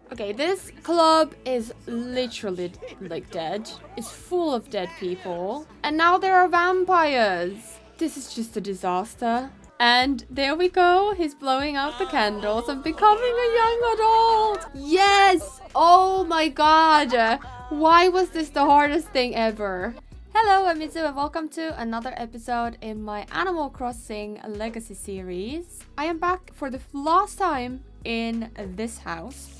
Okay, this club is literally like dead. It's full of dead people. And now there are vampires. This is just a disaster. And there we go. He's blowing out the candles and becoming a young adult. Yes! Oh my god. Why was this the hardest thing ever? Hello, I'm Izu and welcome to another episode in my Animal Crossing Legacy series. I am back for the last time in this house.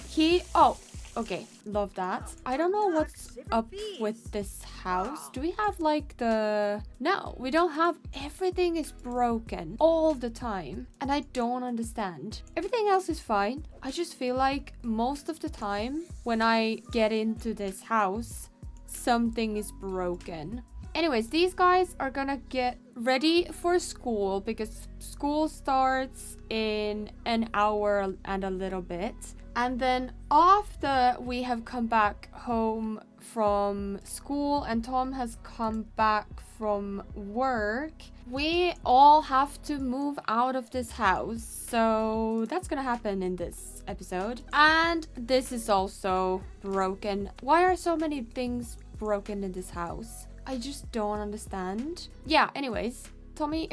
Okay, love that. I don't know what's up with this house. Do we have like No, we don't have. Everything is broken all the time. And I don't understand. Everything else is fine. I just feel like most of the time when I get into this house, something is broken. Anyways, these guys are gonna get ready for school because school starts in an hour and a little bit. And then after we have come back home from school and Tom has come back from work, we all have to move out of this house. So that's gonna happen in this episode. And this is also broken. Why are so many things broken in this house? I just don't understand. Yeah, anyways, Tommy,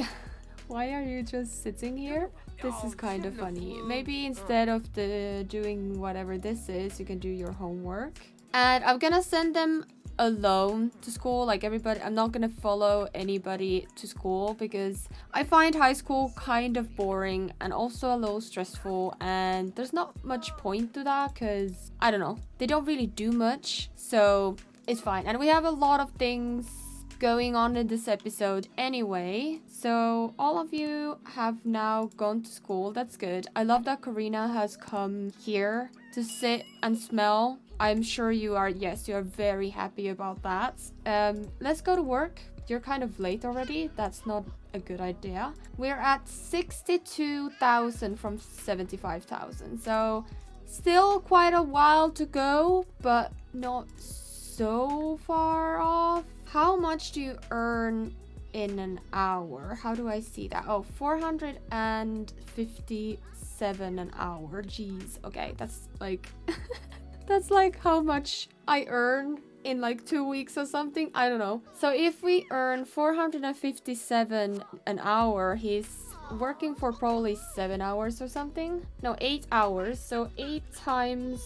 why are you just sitting here? This is kind of funny. Maybe instead of doing whatever this is, you can do your homework. And I'm gonna send them alone to school, like everybody. I'm not gonna follow anybody to school because I find high school kind of boring and also a little stressful, and there's not much point to that because I don't know, they don't really do much, so it's fine. And we have a lot of things going on in this episode anyway, so all of you have now gone to school. That's good. I love that Karina has come here to sit and smell. I'm sure you are, yes, you are very happy about that. Let's go to work. You're kind of late already. That's not a good idea. We're at 62,000 from 75,000, so still quite a while to go, but not so far off. How much do you earn in an hour? How do I see that? Oh, 457 an hour. Jeez. Okay, that's like that's like how much I earn in like 2 weeks or something. I don't know. So if we earn 457 an hour, he's working for probably 7 hours or something. No, 8 hours. So 8 times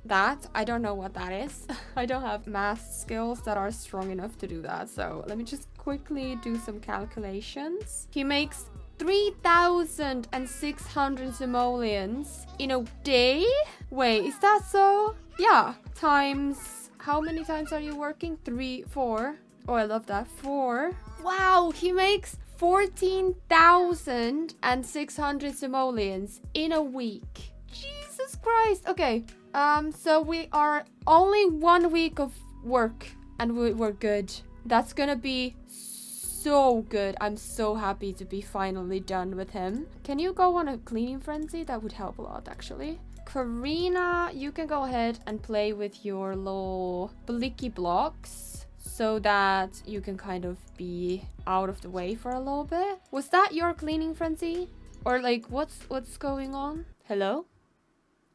that. I don't know what that is. I don't have math skills that are strong enough to do that. So let me just quickly do some calculations. He makes 3,600 simoleons in a day. Wait, is that so? Yeah. Times, how many times are you working? 3, 4. Oh, I love that. 4. Wow, he makes 14,600 simoleons in a week. Jesus Christ. Okay. So we are only 1 week of work and we're good. That's gonna be so good. I'm so happy to be finally done with him. Can you go on a cleaning frenzy? That would help a lot, actually. Karina, you can go ahead and play with your little blicky blocks so that you can kind of be out of the way for a little bit. Was that your cleaning frenzy? Or like, what's going on? Hello?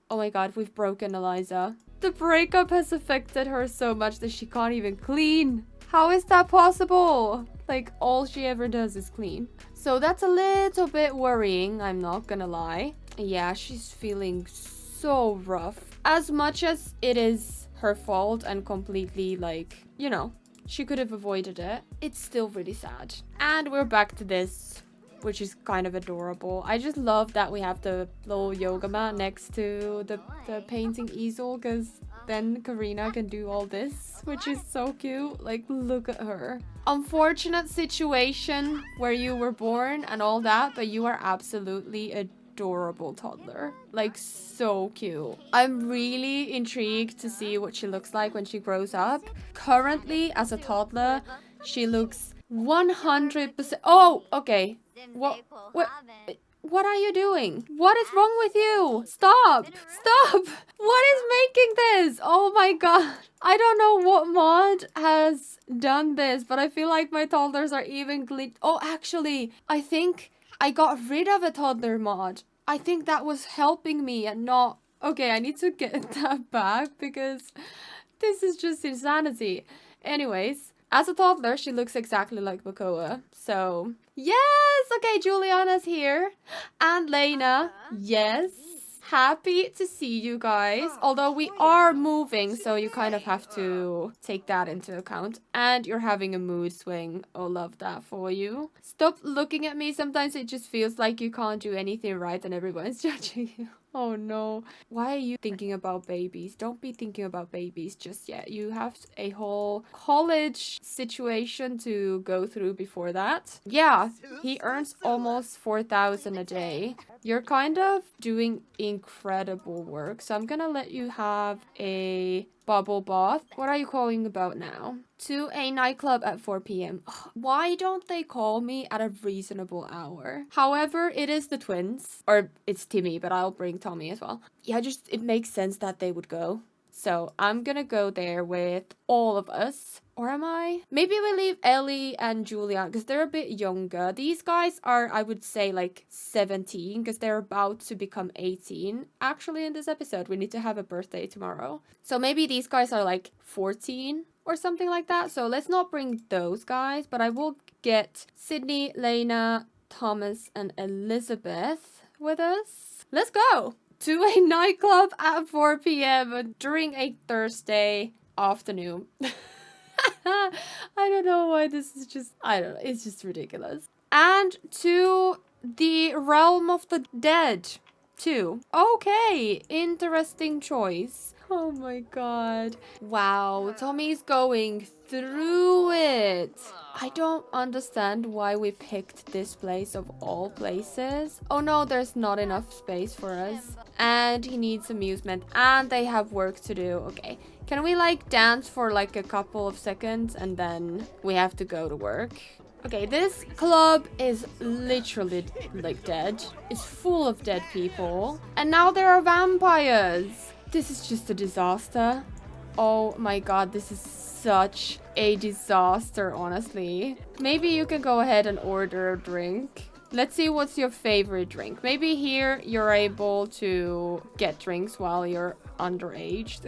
Oh my god, we've broken Eliza. The breakup has affected her so much that she can't even clean. How is that possible? Like, all she ever does is clean. So that's a little bit worrying, I'm not gonna lie. Yeah, she's feeling so rough. As much as it is her fault and completely, like, you know, she could have avoided it, it's still really sad. And we're back to this, which is kind of adorable. I just love that we have the little yoga mat next to the painting easel, because then Karina can do all this, which is so cute. Like, look at her. Unfortunate situation where you were born and all that, but you are absolutely adorable toddler. Like, so cute. I'm really intrigued to see what she looks like when she grows up. Currently, as a toddler, she looks 100%. Oh, okay. What are you doing? What is wrong with you? Stop! Stop! What is making this? Oh my god. I don't know what mod has done this, but I feel like my toddlers are even glitched. Oh, actually, I think I got rid of a toddler mod. I think that was helping me and not Okay, I need to get that back because this is just insanity. Anyways, as a toddler, she looks exactly like Makoa. So, yes! Okay, Juliana's here. And Lena, yes. Happy to see you guys. Although we are moving, so you kind of have to take that into account. And you're having a mood swing. Oh, love that for you. Stop looking at me. Sometimes it just feels like you can't do anything right and everyone's judging you. Oh no. Why are you thinking about babies? Don't be thinking about babies just yet. You have a whole college situation to go through before that. Yeah, he earns almost 4,000 a day. You're kind of doing incredible work. So I'm gonna let you have a bubble bath. What are you calling about now? To a nightclub at 4 p.m. Why don't they call me at a reasonable hour? However, it is the twins. Or it's Timmy, but I'll bring Tommy as well. Yeah, just it makes sense that they would go. So I'm gonna go there with all of us. Or am I? Maybe we leave Ellie and Julian because they're a bit younger. These guys are, I would say, like 17 because they're about to become 18. Actually, in this episode, we need to have a birthday tomorrow. So maybe these guys are like 14 or something like that. So let's not bring those guys, but I will get Sydney, Lena, Thomas, and Elizabeth with us. Let's go to a nightclub at 4 p.m. during a Thursday afternoon. I don't know why this is just, I don't know, it's just ridiculous. And to the realm of the dead, too. Okay, interesting choice. Oh my god. Wow, Tommy's going through it. I don't understand why we picked this place of all places. Oh no, there's not enough space for us. And he needs amusement and they have work to do. Okay. Can we like dance for like a couple of seconds and then we have to go to work? Okay, this club is literally like dead. It's full of dead people. And now there are vampires. This is just a disaster. Oh my god, this is such a disaster, honestly. Maybe you can go ahead and order a drink. Let's see what's your favorite drink. Maybe here you're able to get drinks while you're underage.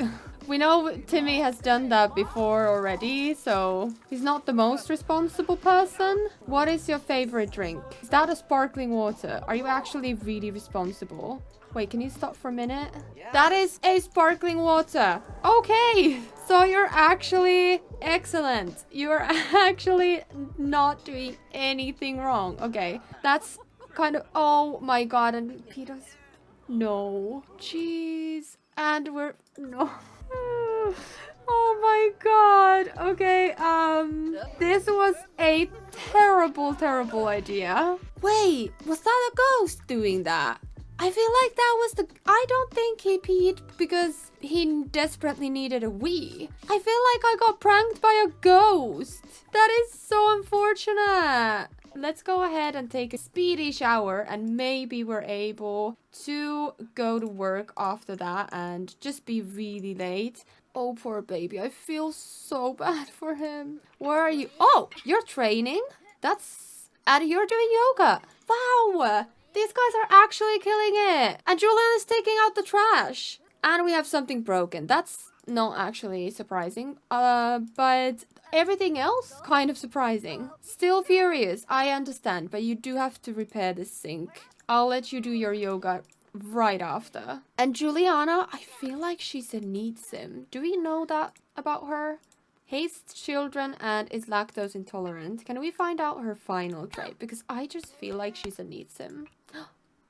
We know Timmy has done that before already, so he's not the most responsible person. What is your favorite drink? Is that a sparkling water? Are you actually really responsible? Wait, can you stop for a minute? That is a sparkling water. Okay, so you're actually excellent. You're actually not doing anything wrong. Okay, that's kind of, oh my god, and Peter's, no, jeez, and we're, no. Oh my god. Okay, this was a terrible idea. Wait, was that a ghost doing that? I feel like that was I don't think he peed because he desperately needed a wee. I feel like I got pranked by a ghost. That is so unfortunate. Let's go ahead and take a speedy shower and maybe we're able to go to work after that and just be really late. Oh, poor baby. I feel so bad for him. Where are you? Oh, you're training? That's... And you're doing yoga. Wow. These guys are actually killing it. And Julian is taking out the trash. And we have something broken. That's not actually surprising. But everything else, kind of surprising. Still furious, I understand. But you do have to repair this sink. I'll let you do your yoga right after. And Juliana, I feel like she's a need sim. Do we know that about her? Hates children and is lactose intolerant. Can we find out her final trait? Because I just feel like she's a need sim.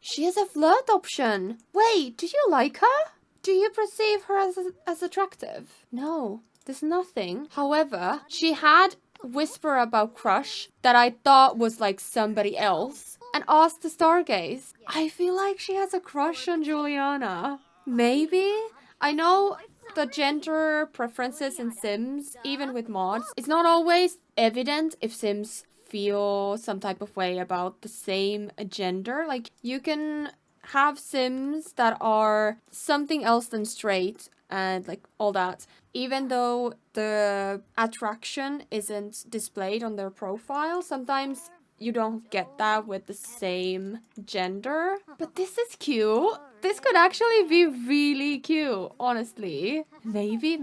She has a flirt option. Wait, do you like her? Do you perceive her as attractive? No, there's nothing. However, she had whisper about crush that I thought was like somebody else and asked to stargaze. I feel like she has a crush on Juliana. Maybe? I know the gender preferences in Sims, even with mods, it's not always evident if Sims feel some type of way about the same gender. Like, you can have Sims that are something else than straight and like all that, even though the attraction isn't displayed on their profile. Sometimes you don't get that with the same gender. But this is cute. This could actually be really cute, honestly. Maybe.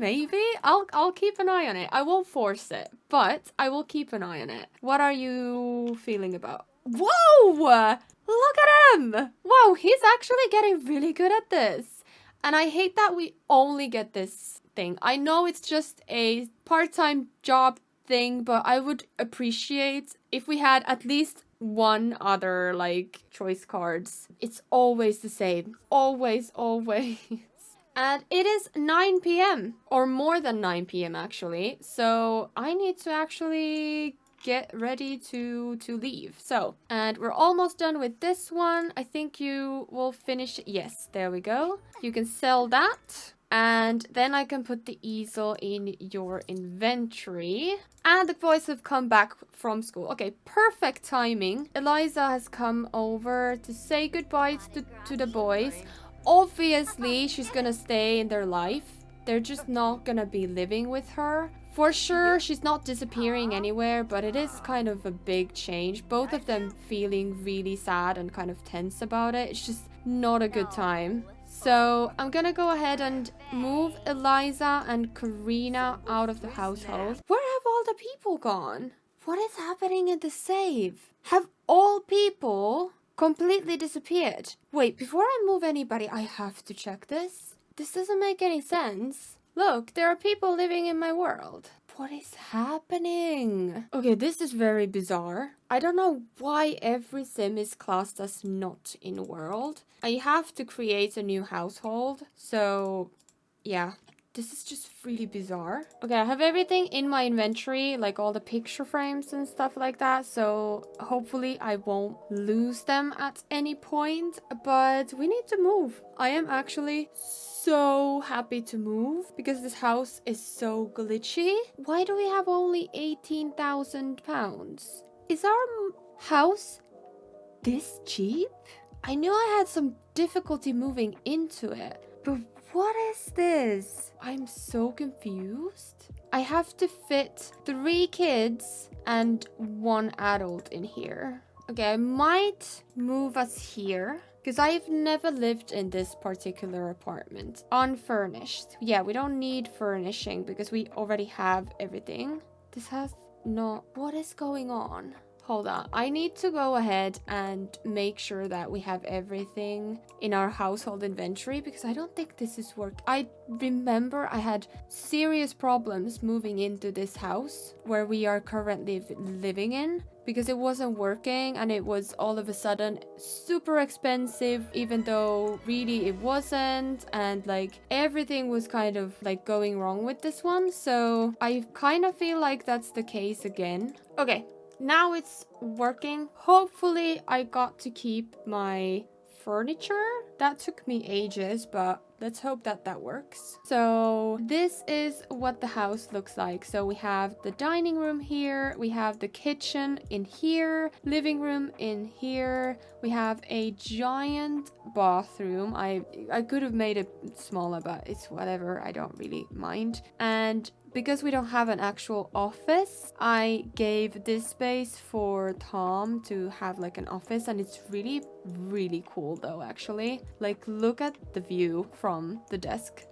I'll keep an eye on it. I won't force it, but I will keep an eye on it. What are you feeling about? Whoa! Look at him! Wow, he's actually getting really good at this. And I hate that we only get this thing. I know it's just a part-time job thing, but I would appreciate if we had at least one other like choice cards. It's always the same. Always. And it is 9 p.m. or more than 9 p.m. actually. So I need to actually get ready to leave. So, and we're almost done with this one. I think you will finish. Yes, there we go. You can sell that. And then I can put the easel in your inventory. And the boys have come back from school. Okay, perfect timing. Eliza has come over to say goodbye to the boys. Obviously, she's gonna stay in their life. They're just not gonna be living with her. For sure, she's not disappearing anywhere, but it is kind of a big change. Both of them feeling really sad and kind of tense about it. It's just not a good time. So I'm gonna go ahead and move Eliza and Karina out of the household. Where have all the people gone? What is happening in the save? Have all people completely disappeared? Wait, before I move anybody, I have to check this. This doesn't make any sense. Look, there are people living in my world. What is happening? Okay, this is very bizarre. I don't know why every sim is classed as not in world. I have to create a new household. So, yeah. This is just really bizarre. Okay, I have everything in my inventory, like all the picture frames and stuff like that. So hopefully I won't lose them at any point. But we need to move. I am actually so happy to move because this house is so glitchy. Why do we have only 18,000 pounds? Is our house this cheap? I knew I had some difficulty moving into it, but what is this? I'm so confused. I have to fit 3 kids and 1 adult in here. Okay, I might move us here because I've never lived in this particular apartment. Unfurnished. Yeah, we don't need furnishing because we already have everything. This has not... What is going on? Hold on, I need to go ahead and make sure that we have everything in our household inventory because I don't think this is working. I remember I had serious problems moving into this house where we are currently living in because it wasn't working and it was all of a sudden super expensive even though really it wasn't, and like everything was kind of like going wrong with this one. So I kind of feel like that's the case again. Okay. Now it's working. Hopefully I got to keep my furniture. That took me ages, but let's hope that that works. So this is what the house looks like. So we have the dining room here. We have the kitchen in here. Living room in here. We have a giant bathroom. I could have made it smaller, but it's whatever. I don't really mind. And because we don't have an actual office, I gave this space for Tom to have like an office, and it's really, really cool though, actually. Like, look at the view from the desk.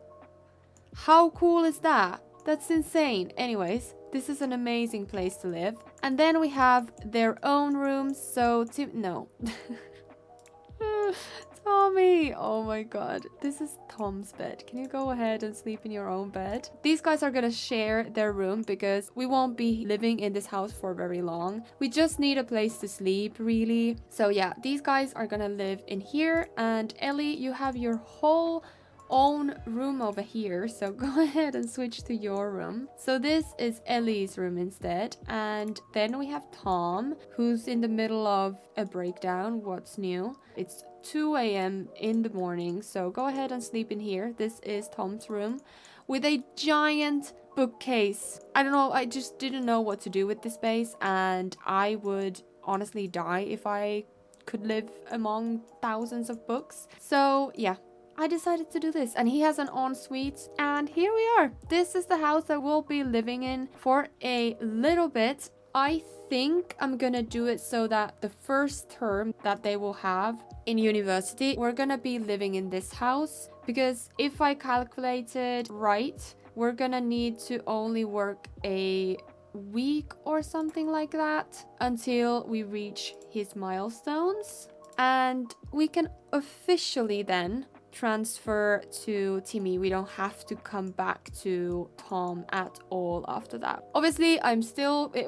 How cool is that? That's insane. Anyways, this is an amazing place to live. And then we have their own rooms, so no. Tommy! Oh my god. This is Tom's bed. Can you go ahead and sleep in your own bed? These guys are gonna share their room because we won't be living in this house for very long. We just need a place to sleep, really. So yeah, these guys are gonna live in here. And Ellie, you have your whole own room over here, so go ahead and switch to your room. So this is Ellie's room instead, and then we have Tom, who's in the middle of a breakdown. What's new? It's 2 a.m. in the morning, so go ahead and sleep in here. This is Tom's room with a giant bookcase. I don't know, I just didn't know what to do with this space, and I would honestly die if I could live among thousands of books. So yeah, I decided to do this, and he has an ensuite, and here we are. This is the house that we'll be living in for a little bit. I think I'm gonna do it so that the first term that they will have in university, we're gonna be living in this house. Because if I calculated right, we're gonna need to only work a week or something like that until we reach his milestones. And we can officially then transfer to Timmy. We don't have to come back to Tom at all after that. Obviously,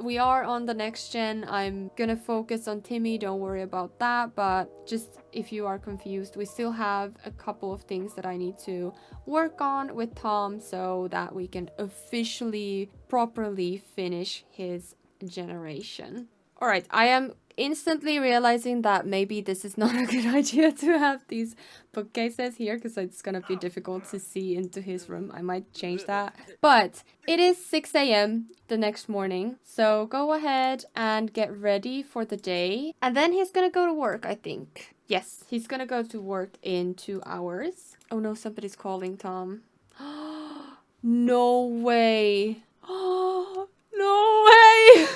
we are on the next gen. I'm gonna focus on Timmy, don't worry about that. But just if you are confused, we still have a couple of things that I need to work on with Tom so that we can officially properly finish his generation. All right, I am instantly realizing that maybe this is not a good idea to have these bookcases here because it's gonna be difficult to see into his room. I might change that. But it is 6 a.m. the next morning, so go ahead and get ready for the day. And then he's gonna go to work, I think. Yes, he's gonna go to work in 2 hours. Oh no, somebody's calling Tom. No way. Oh, no way.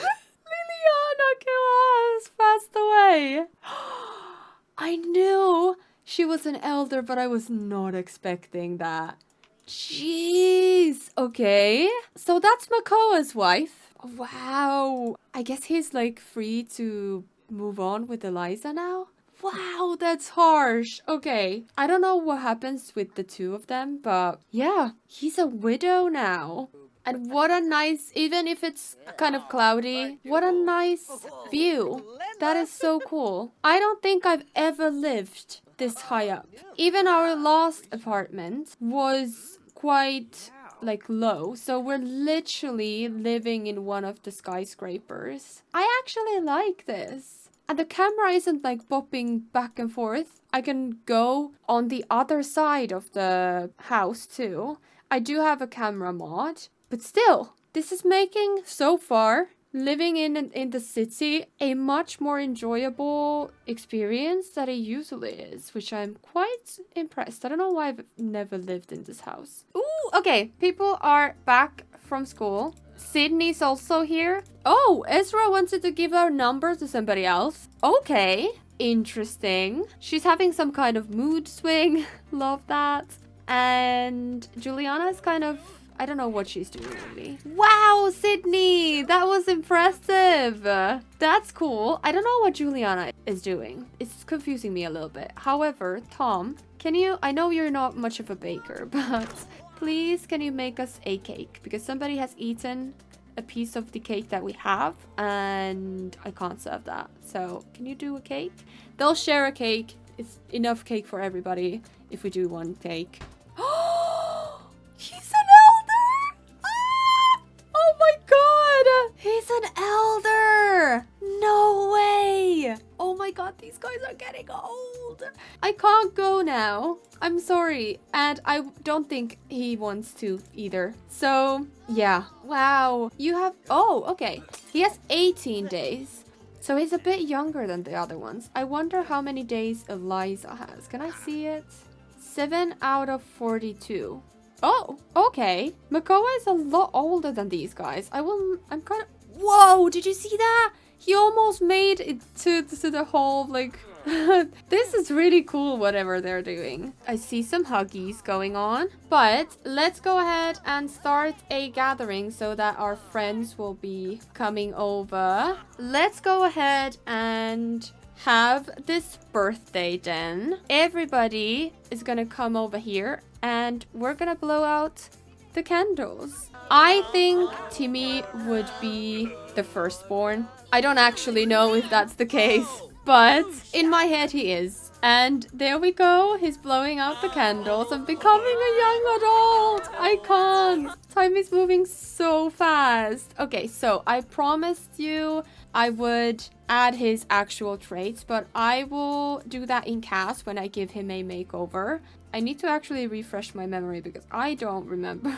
Liliana passed away. I knew she was an elder, but I was not expecting that. Jeez. Okay. So that's Makoa's wife. Wow. I guess he's like free to move on with Eliza now. Wow, that's harsh. Okay. I don't know what happens with the two of them, but yeah, he's a widow now. And what a nice, even if it's kind of cloudy, what a nice view. That is so cool. I don't think I've ever lived this high up. Even our last apartment was quite like low. So we're literally living in one of the skyscrapers. I actually like this. And the camera isn't like bopping back and forth. I can go on the other side of the house too. I do have a camera mod. But still, this is making, so far, living in the city a much more enjoyable experience than it usually is, which I'm quite impressed. I don't know why I've never lived in this house. Ooh, okay. People are back from school. Sydney's also here. Oh, Ezra wanted to give her number to somebody else. Okay, interesting. She's having some kind of mood swing. Love that. And Juliana's kind of... I don't know what she's doing really. Wow, Sydney! That was impressive! That's cool. I don't know what Juliana is doing. It's confusing me a little bit. However, Tom, can you... I know you're not much of a baker, but please can you make us a cake? Because somebody has eaten a piece of the cake that we have and I can't serve that. So, can you do a cake? They'll share a cake. It's enough cake for everybody if we do one cake. He's an elder! Ah! Oh my god! He's an elder! No way! Oh my god, these guys are getting old! I can't go now. I'm sorry. And I don't think he wants to either. So, yeah. Wow. You have... Oh, okay. He has 18 days. So he's a bit younger than the other ones. I wonder how many days Eliza has. Can I see it? 7 out of 42. Oh, okay. Makoa is a lot older than these guys. I'm kind of... Whoa, did you see that? He almost made it to the whole, like... This is really cool, whatever they're doing. I see some huggies going on. But let's go ahead and start a gathering so that our friends will be coming over. Let's go ahead and... have this birthday then. Everybody is gonna come over here and we're gonna blow out the candles. I think Timmy would be the firstborn. I don't actually know if that's the case, but in my head he is. And there we go. He's blowing out the candles and becoming a young adult. I can't. Time is moving so fast. Okay, so I promised you I would add his actual traits, but I will do that in cast when I give him a makeover. I need to actually refresh my memory because I don't remember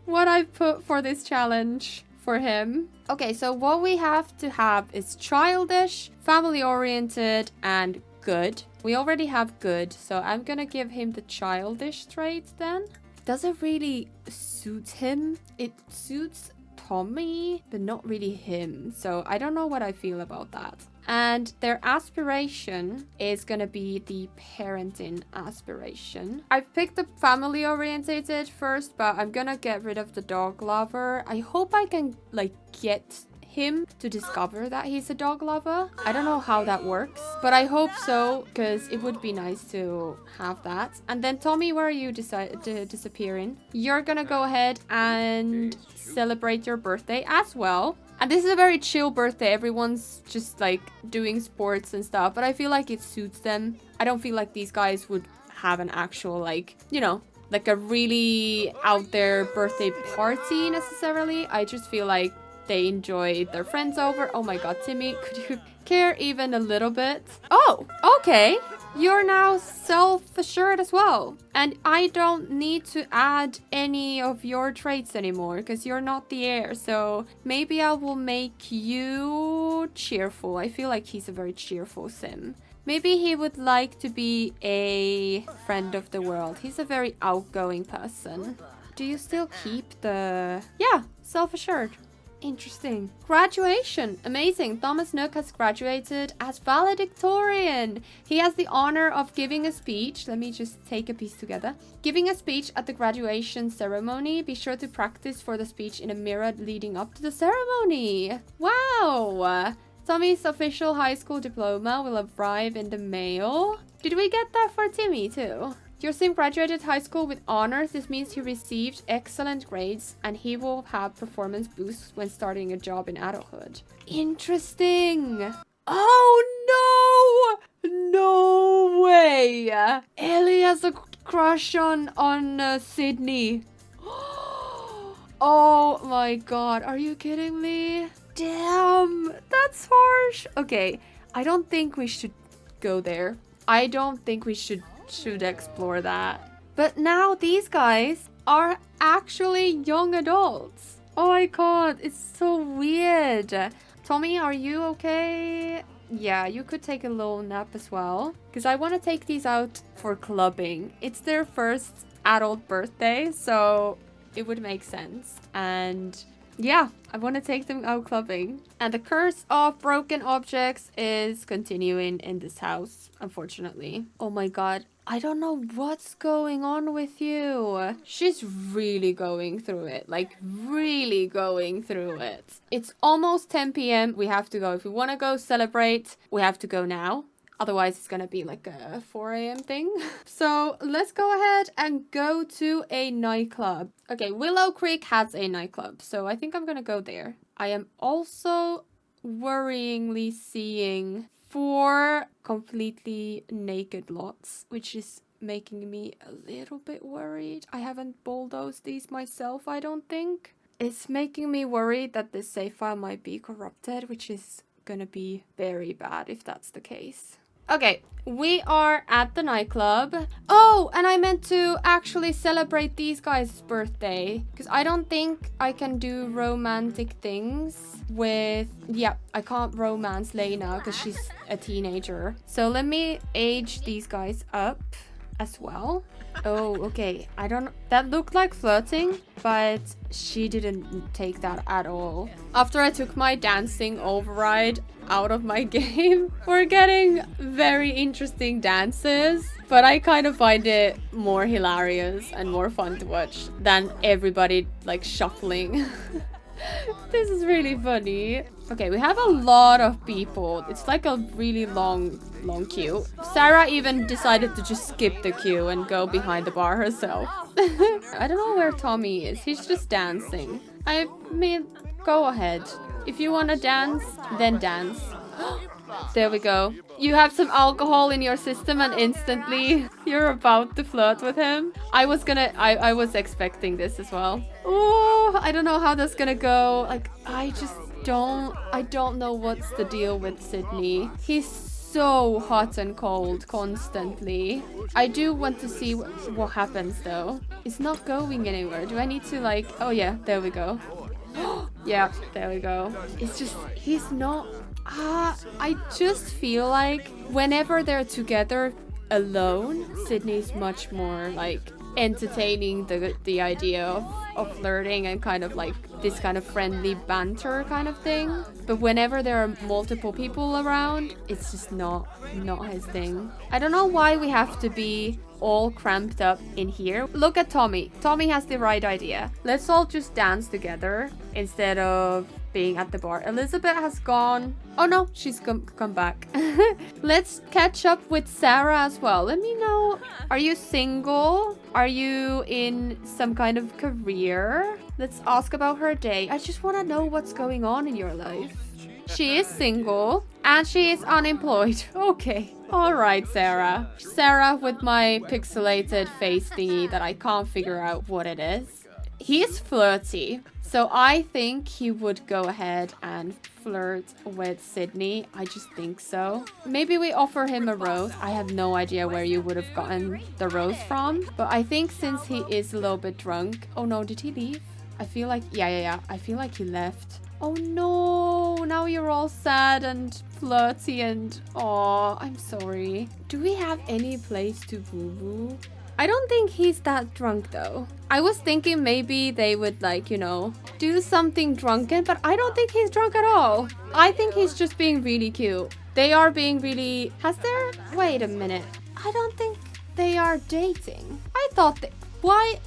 what I put for this challenge for him. Okay, so what we have to have is childish, family-oriented, and good. We already have good, so I'm gonna give him the childish trait then. Does it really suit him? It suits Tommy, but not really him. So I don't know what I feel about that. And their aspiration is gonna be the parenting aspiration. I've picked the family orientated first, but I'm gonna get rid of the dog lover. I hope I can like get him to discover that he's a dog lover. I don't know how that works, but I hope so, because it would be nice to have that. And then Tommy, where are you disappearing? You're gonna go ahead and celebrate your birthday as well. And this is a very chill birthday. Everyone's just like doing sports and stuff, but I feel like it suits them. I don't feel like these guys would have an actual like, you know, like a really out there birthday party necessarily. I just feel like they enjoy their friends over. Oh my god, Timmy, could you care even a little bit? Oh, okay. You're now self-assured as well. And I don't need to add any of your traits anymore because you're not the heir. So maybe I will make you cheerful. I feel like he's a very cheerful sim. Maybe he would like to be a friend of the world. He's a very outgoing person. Do you still keep the... Yeah, self-assured. Interesting. Graduation. Amazing. Thomas Nook has graduated as valedictorian. He has the honor of giving a speech. Let me just take a piece together. Giving a speech at the graduation ceremony. Be sure to practice for the speech in a mirror leading up to the ceremony. Wow. Tommy's official high school diploma will arrive in the mail. Did we get that for Timmy too? Your sim graduated high school with honors. This means he received excellent grades and he will have performance boosts when starting a job in adulthood. Interesting. Oh no! No way! Ellie has a crush on Sydney. Oh my god, are you kidding me? Damn, that's harsh. Okay, I don't think we should go there. I don't think we should explore that. But now these guys are actually young adults. Oh my god, it's so weird. Tommy, are you okay? Yeah, you could take a little nap as well. Because I want to take these out for clubbing. It's their first adult birthday, so it would make sense. And yeah, I want to take them out clubbing. And the curse of broken objects is continuing in this house, unfortunately. Oh my god. I don't know what's going on with you. She's really going through it. Like, really going through it. It's almost 10 p.m. We have to go. If we want to go celebrate, we have to go now. Otherwise, it's gonna be like a 4 a.m. thing. So let's go ahead and go to a nightclub. Okay, Willow Creek has a nightclub. So I think I'm gonna go there. I am also worryingly seeing 4 completely naked lots, which is making me a little bit worried. I haven't bulldozed these myself, I don't think. It's making me worried that this save file might be corrupted, which is gonna be very bad if that's the case. Okay, we are at the nightclub. Oh, and I meant to actually celebrate these guys' birthday. Because I don't think I can do romantic things with... Yeah, I can't romance Lena because she's a teenager. So let me age these guys up as well. Oh, okay. I don't... That looked like flirting, but she didn't take that at all. After I took my dancing override out of my game, we're getting very interesting dances, but I kind of find it more hilarious and more fun to watch than everybody like shuffling. This is really funny. Okay, we have a lot of people. It's like a really long queue. Sarah even decided to just skip the queue and go behind the bar herself. I don't know where Tommy is. He's just dancing. I mean, go ahead. If you want to dance, then dance. There we go. You have some alcohol in your system and instantly you're about to flirt with him. I was expecting this as well. Oh, I don't know how that's gonna go. Like, I don't know what's the deal with Sydney. He's so hot and cold constantly. I do want to see what happens though. It's not going anywhere. Do I need to like... Oh yeah, there we go. Yeah, there we go. It's just, he's not... I just feel like whenever they're together alone, Sydney's much more like entertaining the idea of flirting and kind of like this kind of friendly banter kind of thing. But whenever there are multiple people around, it's just not his thing. I don't know why we have to be all cramped up in here. Look at Tommy. Tommy has the right idea. Let's all just dance together instead of being at the bar. Elizabeth has gone. Oh no, she's come back. Let's catch up with Sarah as well. Let me know. Are you single? Are you in some kind of career? Let's ask about her day. I just want to know what's going on in your life. She is single and she is unemployed. Okay. All right, Sarah. Sarah with my pixelated face thingy that I can't figure out what it is. He is flirty. So I think he would go ahead and flirt with Sydney. I just think so. Maybe we offer him a rose. I have no idea where you would have gotten the rose from. But I think since he is a little bit drunk. Oh no, did he leave? I feel like, yeah. I feel like he left. Oh no, now you're all sad and flirty and oh, I'm sorry. Do we have any place to boo-boo? I don't think he's that drunk though. I was thinking maybe they would like, you know, do something drunken, but I don't think he's drunk at all. I think he's just being really cute. They are being really... Wait a minute. I don't think they are dating. I thought they... Why...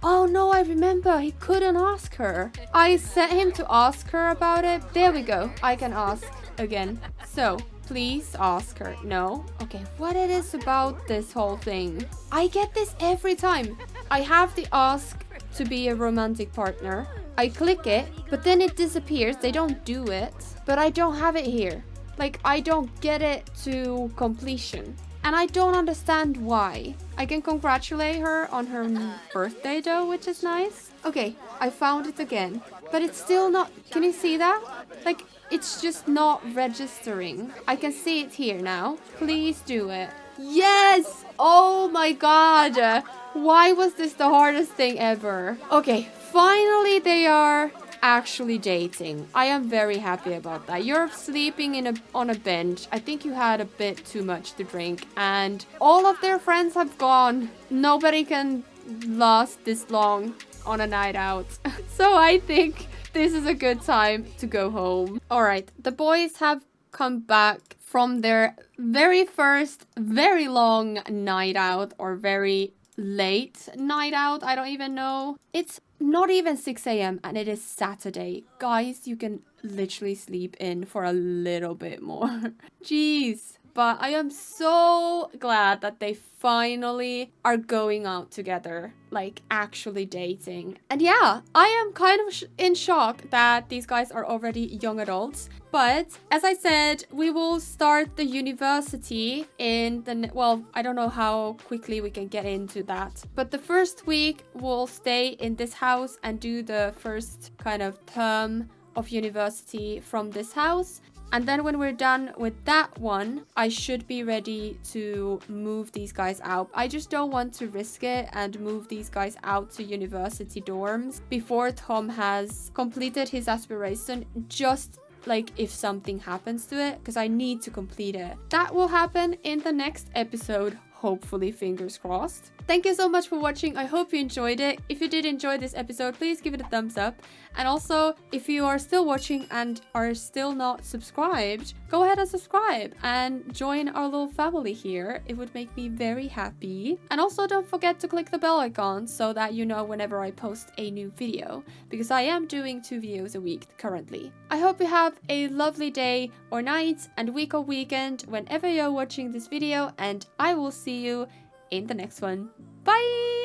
Oh no, I remember. He couldn't ask her. I set him to ask her about it. There we go. I can ask again. So, please ask her. No? Okay, what it is about this whole thing? I get this every time. I have the ask to be a romantic partner. I click it, but then it disappears. They don't do it, but I don't have it here. Like, I don't get it to completion. And I don't understand why. I can congratulate her on her birthday though, which is nice. Okay, I found it again. But it's still not... Can you see that? Like, it's just not registering. I can see it here now. Please do it. Yes! Oh my god! Why was this the hardest thing ever? Okay, finally they are actually dating. I am very happy about that. You're sleeping on a bench. I think you had a bit too much to drink and all of their friends have gone. Nobody can last this long on a night out. So I think this is a good time to go home. All right, the boys have come back from their very first very long night out or very late night out. I don't even know. It's not even 6 a.m. and it is Saturday. Guys, you can literally sleep in for a little bit more. Jeez. But I am so glad that they finally are going out together, like actually dating. And yeah, I am kind of in shock that these guys are already young adults. But as I said, we will start the university in the... Well, I don't know how quickly we can get into that. But the first week we'll stay in this house and do the first kind of term of university from this house. And then when we're done with that one, I should be ready to move these guys out. I just don't want to risk it and move these guys out to university dorms before Tom has completed his aspiration, just like if something happens to it, because I need to complete it. That will happen in the next episode, hopefully, fingers crossed. Thank you so much for watching. I hope you enjoyed it. If you did enjoy this episode, please give it a thumbs up. And also, if you are still watching and are still not subscribed, go ahead and subscribe and join our little family here. It would make me very happy. And also, don't forget to click the bell icon so that you know whenever I post a new video, because I am doing 2 videos a week currently. I hope you have a lovely day or night and week or weekend whenever you're watching this video, and I will see you in the next one. Bye!